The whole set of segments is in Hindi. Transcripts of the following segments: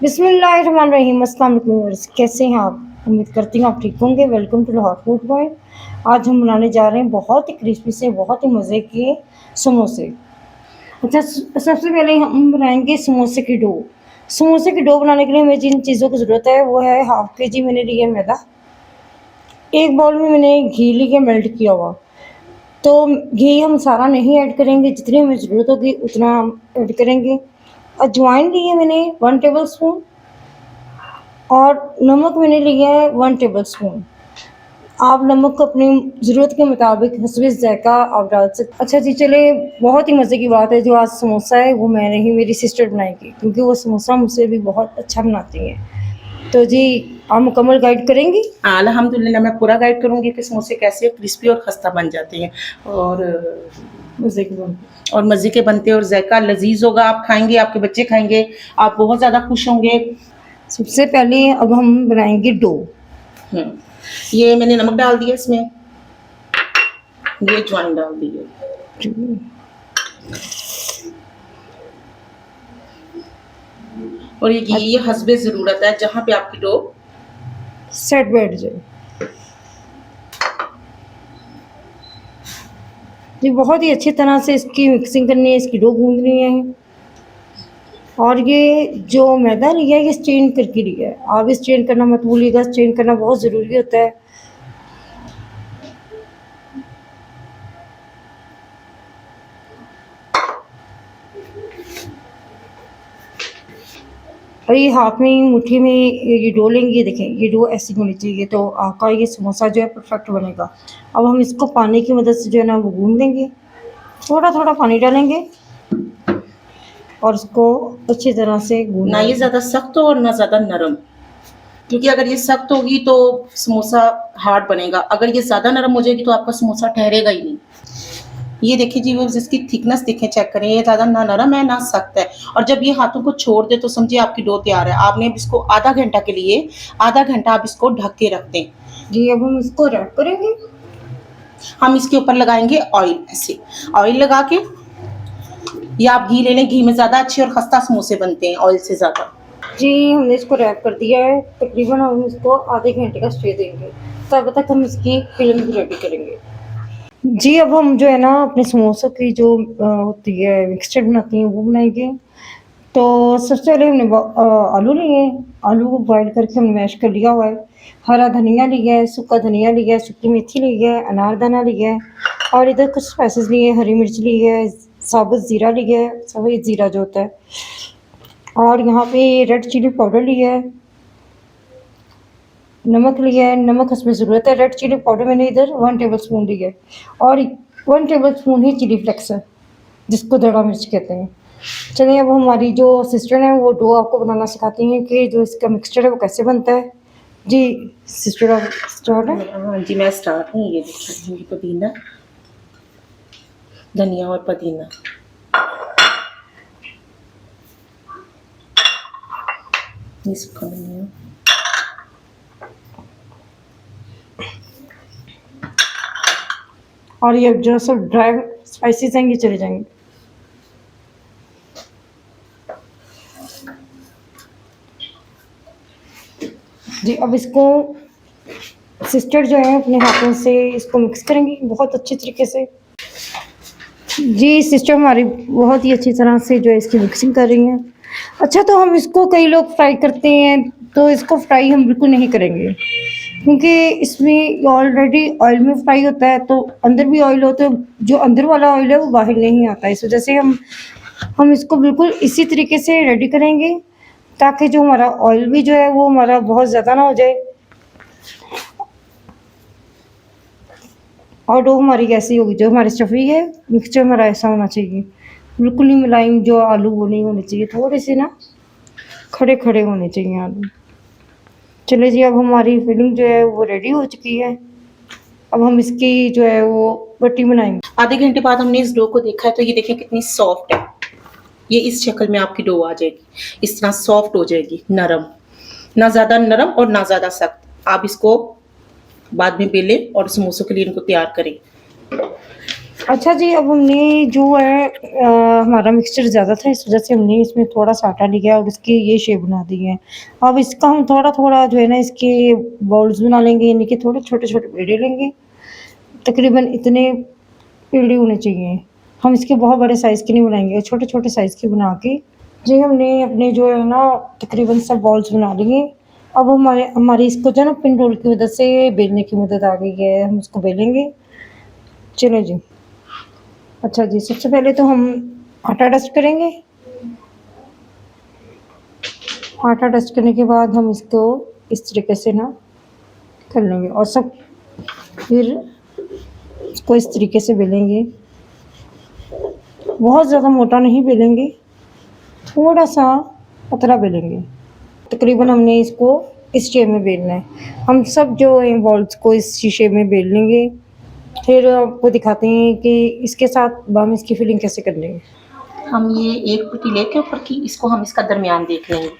बिस्मिल्लाहिर्रहमानिर्रहीम। अस्सलाम वालेकुम व्यूअर्स, कैसे हैं आप? उम्मीद करती हूँ आप ठीक होंगे। Welcome to Lahore food point. आज हम बनाने जा रहे हैं बहुत ही क्रिस्पी से बहुत ही मज़े के समोसे। अच्छा, सबसे पहले हम बनाएंगे समोसे की डो। समोसे की डो बनाने के लिए हमें जिन चीज़ों की ज़रूरत है वो है हाफ के जी मैंने लिया मैदा। एक बाउल में मैंने घी लिया मेल्ट किया हुआ। तो घी हम सारा नहीं ऐड करेंगे, जितनी हमें ज़रूरत होगी उतना हम ऐड करेंगे। अजवाइन ली है मैंने 1 टेबल स्पून और नमक मैंने लिया है 1 टेबल स्पून। आप नमक अपनी ज़रूरत के मुताबिक हस्बे ज़ायक़ा आप डाल सकते। अच्छा जी, चलिए, बहुत ही मज़े की बात है, जो आज समोसा है वो मैं नहीं मेरी सिस्टर बनाएगी, क्योंकि वो समोसा मुझसे भी बहुत अच्छा बनाती हैं। तो जी, आप मुकम्मल गाइड करेंगी? अल्हम्दुलिल्लाह मैं पूरा गाइड करूँगी कि समोसे कैसे क्रिस्पी और खस्ता बन जाते हैं और मज़े की बात। और मज़े के बनते हैं और ज़ायका लज़ीज़ होगा। आप खाएँगे, आपके बच्चे खाएँगे, आप बहुत ज़्यादा खुश होंगे। सबसे पहले अब हम बनाएंगे डो। ये मैंने नमक डाल दिया इसमें, ये अजवाइन डाल दी है और ये घी ये हस्बे ज़रूरत है, जहाँ पे आपकी डो सेट बैठ जाए। ये बहुत ही अच्छी तरह से इसकी मिक्सिंग करनी है, इसकी डो गूंदनी है। और ये जो मैदा लिया है ये स्ट्रेन करके लिया है। आप स्ट्रेन करना मत भूलिएगा, स्ट्रेन करना बहुत ज़रूरी होता है। और ये हाथ में मुट्ठी में ये डो लेंगे, देखें ये डो ऐसी होनी चाहिए, तो आपका ये समोसा जो है परफेक्ट बनेगा। अब हम इसको पानी की मदद से जो है ना वो गूंद देंगे। थोड़ा थोड़ा पानी डालेंगे और इसको अच्छी तरह से गूंद ना ये ज़्यादा सख्त हो और ना ज़्यादा नरम, क्योंकि अगर ये सख्त होगी तो समोसा हार्ड बनेगा, अगर ये ज़्यादा नरम हो जाएगी तो आपका समोसा ठहरेगा ही नहीं। ये देखिए जी, वो इसकी थिकनेस देखें, चेक करें, ये ज़्यादा ना नरम है ना सख्त है। और जब ये हाथों को छोड़ दे तो समझिए आपकी डो तैयार है। आपने अब इसको आधा घंटा के लिए, आधा घंटा आप इसको ढक के रख दें। जी, अब हम इसको रैप करेंगे। हम इसके ऊपर लगाएंगे ऑयल, ऐसे ऑयल लगा के, या आप घी ले लें, घी में ज़्यादा अच्छे और खस्ता समोसे बनते हैं ऑयल से ज़्यादा। जी, हमने इसको रैप कर दिया है। तकरीबन हम इसको आधे घंटे का स्टे देंगे, तब तक हम इसकी फिल्म भी रेडी करेंगे। जी, अब हम जो है ना अपने समोसों की जो होती है मिक्सचर बनाती हैं वो बनाएंगे। तो सबसे पहले हमने आलू लिए हैं। आलू को बॉयल करके हमने मैश कर लिया हुआ है। हरा धनिया लिया है, सूखा धनिया लिया है, सूखी मेथी ली है, अनारदाना लिया है और इधर कुछ स्पाइसेस लिए हैं, हरी मिर्च ली है, साबुत ज़ीरा लिया है, सफ़ेद ज़ीरा जो होता है, और यहाँ पे रेड चिली पाउडर लिया है, नमक लिया है, नमक हस्बे ज़रूरत है। रेड चिली पाउडर मैंने इधर 1 टेबल स्पून लिया है और 1 टेबल स्पून ही चिली फ्लेक्स है, जिसको दड़ा मिर्च कहते हैं। चलिए, अब हमारी जो सिस्टर हैं वो डो आपको बनाना सिखाती हैं कि जो इसका मिक्सचर है वो कैसे बनता है। जी सिस्टर, आप स्टार्ट है। हाँ जी, मैं स्टार्ट हूँ। ये देखिए, ये पुदीना, धनिया और पुदीना, ये सूखा धनिया, और ये जो सब ड्राई स्पाइसेस हैं ये चले जाएंगे। जी, अब इसको सिस्टर जो है अपने हाथों से इसको मिक्स करेंगी बहुत अच्छे तरीके से। जी, सिस्टर हमारी बहुत ही अच्छी तरह से जो है इसकी मिक्सिंग कर रही हैं। अच्छा, तो हम इसको, कई लोग फ्राई करते हैं, तो इसको फ्राई हम बिल्कुल नहीं करेंगे, क्योंकि इसमें ऑलरेडी ऑयल में फ्राई होता है, तो अंदर भी ऑयल होता है, जो अंदर वाला ऑयल है वो बाहर नहीं आता। इस वजह से हम इसको बिल्कुल इसी तरीके से रेडी करेंगे, ताकि जो हमारा ऑयल भी जो है वो हमारा बहुत ज़्यादा ना हो जाए और डो हमारी कैसी होगी, जो हमारी स्टफी है मिक्सचर हमारा ऐसा होना चाहिए, बिल्कुल ही मुलायम। जो आलू वो नहीं होने चाहिए, थोड़े से ना खड़े खड़े होने चाहिए आलू। चलिए जी, अब हमारी फिलिंग जो है वो रेडी हो चुकी है। अब हम इसकी जो है वो बट्टी बनाएंगे। आधे घंटे बाद हमने इस डो को देखा है, तो ये देखिए कितनी सॉफ्ट है। ये इस शक्ल में आपकी डो आ जाएगी, इस तरह सॉफ्ट हो जाएगी, नरम, ना ज़्यादा नरम और ना ज़्यादा सख्त। आप इसको बाद में बेलें और समोसों के लिए इनको तैयार करें। अच्छा जी, अब हमने जो है हमारा मिक्सचर ज़्यादा था, इस वज़ह से हमने इसमें थोड़ा-सा आटा लिया और इसकी ये शेप बना दी है। अब इसका हम थोड़ा-थोड़ा जो है ना इसके बॉल्स बना लेंगे, यानी कि थोड़े छोटे-छोटे पेड़े लेंगे। तकरीबन इतने पेड़े होने चाहिए। हम इसके बहुत बड़े साइज़ के नहीं बनाएँगे, छोटे-छोटे साइज़ के बना के जी हमने अपने जो है ना तकरीबन सब बॉल्स बना लिए। अब हमारे हमारी इसको जो है ना पिन रोल की मदद से बेलने की मदद आ गई है, हम इसको बेलेंगे। चलो जी। अच्छा जी, सबसे पहले तो हम आटा डस्ट करेंगे। आटा डस्ट करने के बाद हम इसको इस तरीके से ना कर लेंगे और सब फिर इसको इस तरीके से बेलेंगे। बहुत ज़्यादा मोटा नहीं बेलेंगे, थोड़ा-सा पतला बेलेंगे। तकरीबन हमने इसको इस शेप में बेलना है। हम सब जो है बॉल्स को इस शेप में बेल लेंगे। फिर आपको दिखाते हैं कि इसके साथ हम इसकी फिलिंग कैसे कर लेंगे। हम ये एक पुटी लेके ऊपर की इसको हम इसका दरमियान देख लेंगे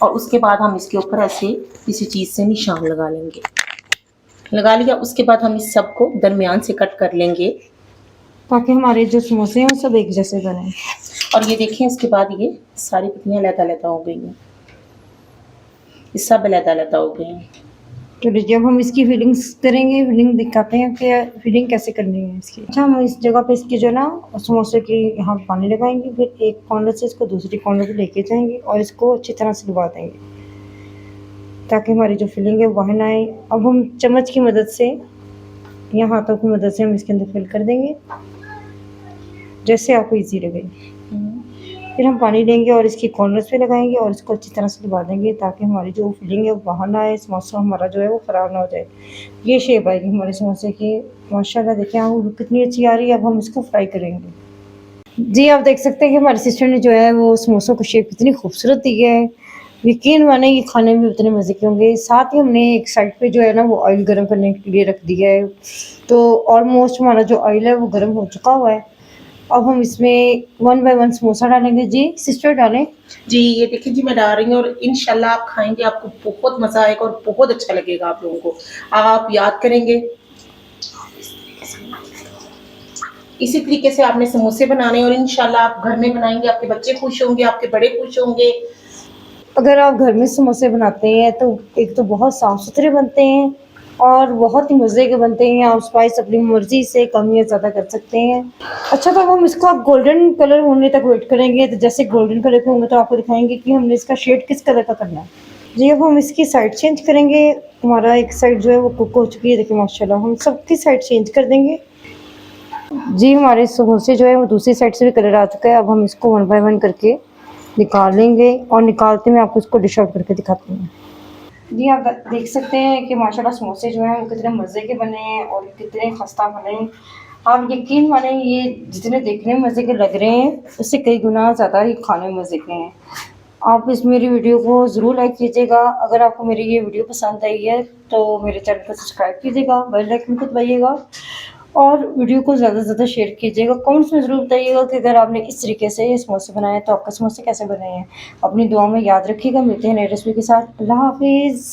और उसके बाद हम इसके ऊपर ऐसे किसी चीज़ से निशान लगा लेंगे। लगा लिया, उसके बाद हम इस सब को दरमियान से कट कर लेंगे ताकि हमारे जो समोसे हैं वो सब एक जैसे बने। और ये देखें इसके बाद ये सारी पुटियाँ अलग-अलग हो गई हैं। ये सब अलग-अलग हो गई हैं। चलिए जब हम इसकी फिलिंग्स करेंगे, फिलिंग दिखाते हैं कि फिलिंग कैसे करनी है इसकी। अच्छा हम इस जगह पे इसकी जो है ना समोसे की यहाँ पानी लगाएँगे, फिर एक कॉर्नर से इसको दूसरी कॉर्नर पे लेके जाएँगे और इसको अच्छी तरह से डुबा देंगे, ताकि हमारी जो फिलिंग है वो बाहर ना आए। अब हम चम्मच की मदद से या हाथों की मदद से हम इसके अंदर फिल कर देंगे, जैसे आपको ईज़ी लगे। फिर हम पानी लेंगे और इसकी कॉर्नर्स पे लगाएँगे और इसको अच्छी तरह से डुबा देंगे, ताकि हमारी जो फिलिंग है वो बाहर ना आए, समोसा हमारा जो है वो ख़राब ना हो जाए। ये शेप आएगी हमारे समोसे की। माशाल्लाह देखिए आप कितनी अच्छी आ रही है। अब हम इसको फ्राई करेंगे। जी, आप देख सकते हैं कि हमारी सिस्टर ने जो है वो समोसों की शेप कितनी खूबसूरत दी है। यकीन माने ये खाने में उतने मज़े के होंगे। साथ ही हमने एक साइड पे जो है ना वो ऑयल गरम करने के लिए रख दिया है। तो ऑलमोस्ट हमारा जो ऑयल है वो गरम हो चुका हुआ है। अब हम इसमें 1 बाय 1 समोसा डालेंगे। जी, सिस्टर डालें। जी, ये देखिए जी मैं डाल रही हूँ और इंशाल्लाह आप खाएँगे, आपको बहुत मज़ा आएगा और बहुत अच्छा लगेगा आप लोगों को। आप याद करेंगे इसी तरीके से आपने समोसे बनाने और इंशाल्लाह आप घर में बनाएँगे, आपके बच्चे खुश होंगे, आपके बड़े खुश होंगे। अगर आप घर में समोसे बनाते हैं तो एक तो बहुत साफ़-सुथरे बनते हैं और बहुत ही मज़े के बनते हैं। आप स्पाइस अपनी मर्ज़ी से कम या ज़्यादा कर सकते हैं। अच्छा तो अब हम इसको अब गोल्डन कलर होने तक वेट करेंगे। तो जैसे गोल्डन कलर के होंगे तो आपको दिखाएँगे कि हमने इसका शेड किस कलर का करना है। जी, अब हम इसकी साइड चेंज करेंगे। हमारा एक साइड जो है वो कुक हो चुकी है। देखिए माशाल्लाह हम सबकी साइड चेंज कर देंगे। जी, हमारे समोसे जो है वो दूसरी साइड से भी कलर आ चुका है। अब हम इसको 1 बाय 1 करके निकाल लेंगे और निकालते मैं आपको इसको डिश आउट करके दिखाती हूँ। जी, आप देख सकते हैं कि माशाल्लाह समोसे जो हैं वो कितने मज़े के बने हैं और कितने खस्ता बने हैं। आप यकीन मानें ये जितने देखने में मज़े के लग रहे हैं, उससे कई गुना ज़्यादा ही खाने में मज़े के हैं। आप इस मेरी वीडियो को ज़रूर लाइक कीजिएगा। अगर आपको मेरी ये वीडियो पसंद आई है तो मेरे चैनल को सब्सक्राइब कीजिएगा, बेल आइकन को दबाइएगा और वीडियो को ज़्यादा से ज़्यादा शेयर कीजिएगा। कमेंट्स में ज़रूर बताइएगा कि अगर आपने इस तरीके से ये समोसे बनाए हैं तो आपके समोसे कैसे बने हैं। अपनी दुआ में याद रखिएगा। मिलते हैं नई रेसिपी के साथ। अल्लाह हाफ़िज़।